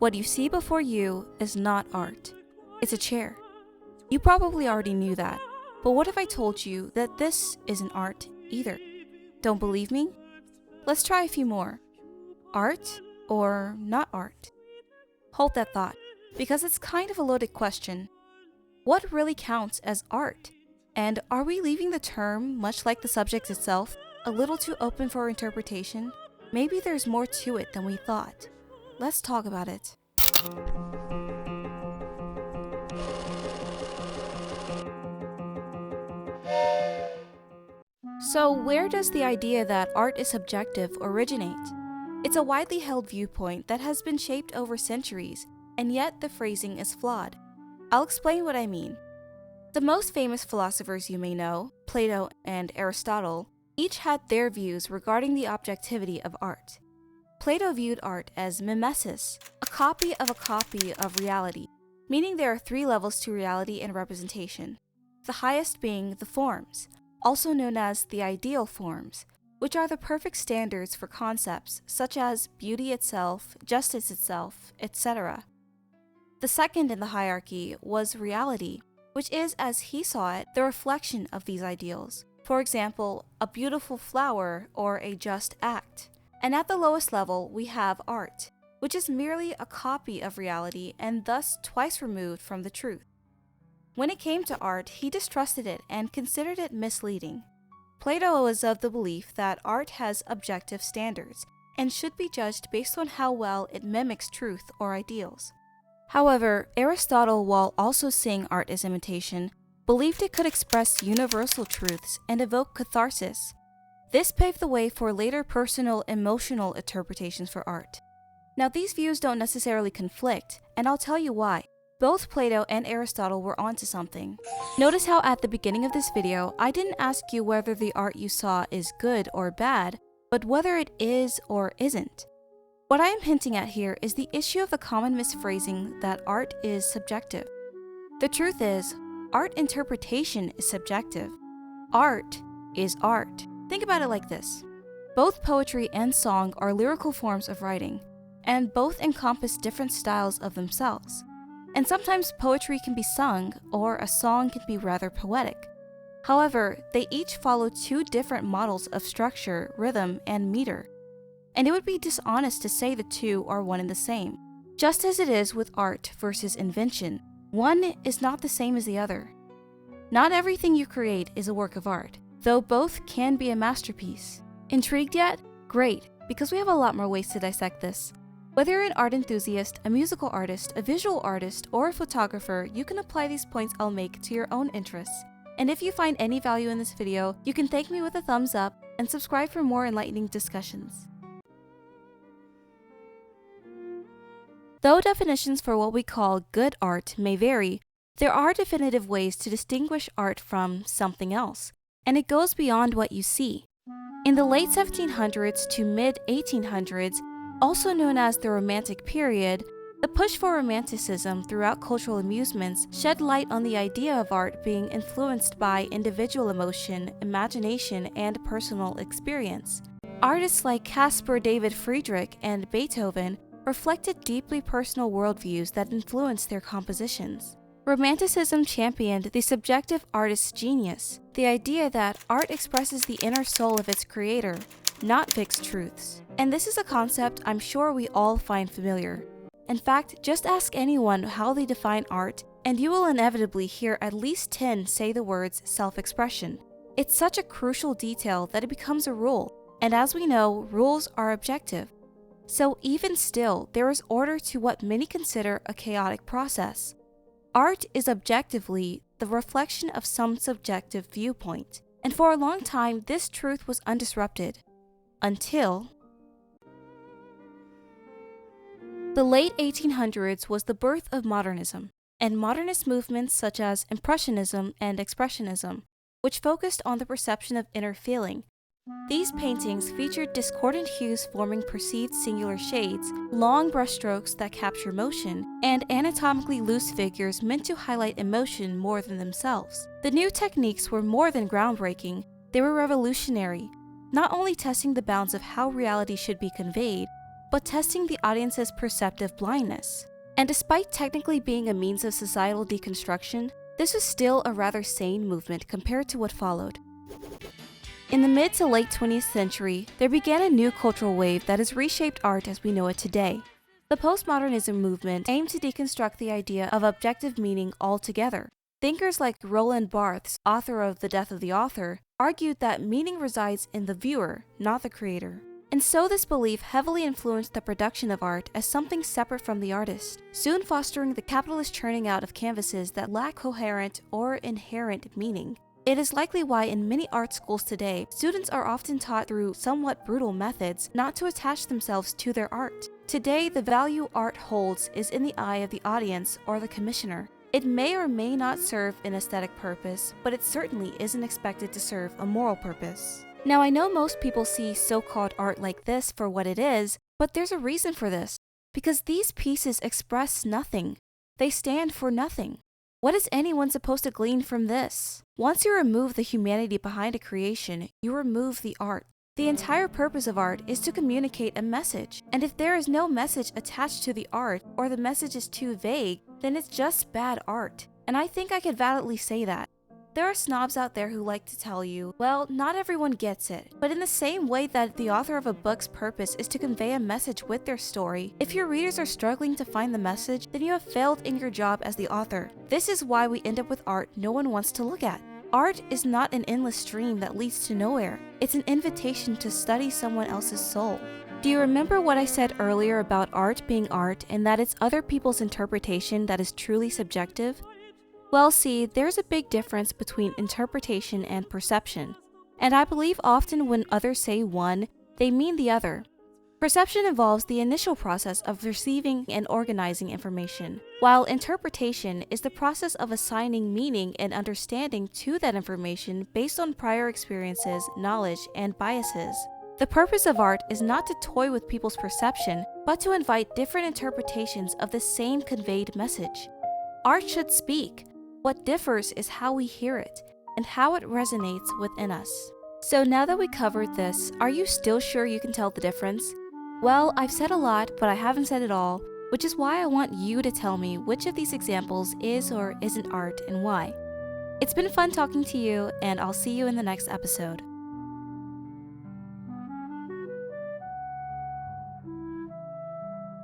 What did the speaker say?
What you see before you is not art. It's a chair. You probably already knew that, but what if I told you that this isn't art either? Don't believe me? Let's try a few more. Art or not art? Hold that thought, because it's kind of a loaded question. What really counts as art? And are we leaving the term, much like the subject itself, a little too open for interpretation? Maybe there's more to it than we thought. Let's talk about it. So, where does the idea that art is subjective originate? It's a widely held viewpoint that has been shaped over centuries, and yet the phrasing is flawed. I'll explain what I mean. The most famous philosophers you may know, Plato and Aristotle, each had their views regarding the objectivity of art. Plato viewed art as mimesis, a copy of reality, meaning there are three levels to reality and representation, the highest being the forms, also known as the ideal forms, which are the perfect standards for concepts such as beauty itself, justice itself, etc. The second in the hierarchy was reality, which is, as he saw it, the reflection of these ideals. For example, a beautiful flower or a just act. And at the lowest level, we have art, which is merely a copy of reality and thus twice removed from the truth. When it came to art, he distrusted it and considered it misleading. Plato was of the belief that art has objective standards and should be judged based on how well it mimics truth or ideals. However, Aristotle, while also seeing art as imitation, believed it could express universal truths and evoke catharsis. This paved the way for later personal, emotional interpretations for art. Now, these views don't necessarily conflict, and I'll tell you why. Both Plato and Aristotle were onto something. Notice how at the beginning of this video, I didn't ask you whether the art you saw is good or bad, but whether it is or isn't. What I am hinting at here is the issue of the common misphrasing that art is subjective. The truth is, art interpretation is subjective. Art is art. Think about it like this. Both poetry and song are lyrical forms of writing, and both encompass different styles of themselves. And sometimes poetry can be sung, or a song can be rather poetic. However, they each follow two different models of structure, rhythm, and meter. And it would be dishonest to say the two are one and the same. Just as it is with art versus invention, one is not the same as the other. Not everything you create is a work of art, though both can be a masterpiece. Intrigued yet? Great, because we have a lot more ways to dissect this. Whether you're an art enthusiast, a musical artist, a visual artist, or a photographer, you can apply these points I'll make to your own interests. And if you find any value in this video, you can thank me with a thumbs up and subscribe for more enlightening discussions. Though definitions for what we call good art may vary, there are definitive ways to distinguish art from something else, and it goes beyond what you see. In the late 1700s to mid-1800s, also known as the Romantic period, the push for Romanticism throughout cultural amusements shed light on the idea of art being influenced by individual emotion, imagination, and personal experience. Artists like Caspar David Friedrich and Beethoven reflected deeply personal worldviews that influenced their compositions. Romanticism championed the subjective artist's genius, the idea that art expresses the inner soul of its creator, not fixed truths. And this is a concept I'm sure we all find familiar. In fact, just ask anyone how they define art, and you will inevitably hear at least 10 say the words self-expression. It's such a crucial detail that it becomes a rule, and as we know, rules are objective. So even still, there is order to what many consider a chaotic process. Art is objectively the reflection of some subjective viewpoint, and for a long time this truth was undisrupted. Until the late 1800s was the birth of modernism, and modernist movements such as Impressionism and Expressionism, which focused on the perception of inner feeling. These paintings featured discordant hues forming perceived singular shades, long brushstrokes that capture motion, and anatomically loose figures meant to highlight emotion more than themselves. The new techniques were more than groundbreaking, they were revolutionary, not only testing the bounds of how reality should be conveyed, but testing the audience's perceptive blindness. And despite technically being a means of societal deconstruction, this was still a rather sane movement compared to what followed. In the mid to late 20th century, there began a new cultural wave that has reshaped art as we know it today. The postmodernism movement aimed to deconstruct the idea of objective meaning altogether. Thinkers like Roland Barthes, author of The Death of the Author, argued that meaning resides in the viewer, not the creator. And so this belief heavily influenced the production of art as something separate from the artist, soon fostering the capitalist churning out of canvases that lack coherent or inherent meaning. It is likely why in many art schools today, students are often taught through somewhat brutal methods not to attach themselves to their art. Today, the value art holds is in the eye of the audience or the commissioner. It may or may not serve an aesthetic purpose, but it certainly isn't expected to serve a moral purpose. Now, I know most people see so-called art like this for what it is, but there's a reason for this. Because these pieces express nothing. They stand for nothing. What is anyone supposed to glean from this? Once you remove the humanity behind a creation, you remove the art. The entire purpose of art is to communicate a message, and if there is no message attached to the art, or the message is too vague, then it's just bad art. And I think I could validly say that. There are snobs out there who like to tell you, well, not everyone gets it. But in the same way that the author of a book's purpose is to convey a message with their story, if your readers are struggling to find the message, then you have failed in your job as the author. This is why we end up with art no one wants to look at. Art is not an endless stream that leads to nowhere. It's an invitation to study someone else's soul. Do you remember what I said earlier about art being art and that it's other people's interpretation that is truly subjective? Well, see, there's a big difference between interpretation and perception. And I believe often when others say one, they mean the other. Perception involves the initial process of receiving and organizing information, while interpretation is the process of assigning meaning and understanding to that information based on prior experiences, knowledge, and biases. The purpose of art is not to toy with people's perception, but to invite different interpretations of the same conveyed message. Art should speak. What differs is how we hear it, and how it resonates within us. So now that we covered this, are you still sure you can tell the difference? Well, I've said a lot, but I haven't said it all, which is why I want you to tell me which of these examples is or isn't art and why. It's been fun talking to you, and I'll see you in the next episode.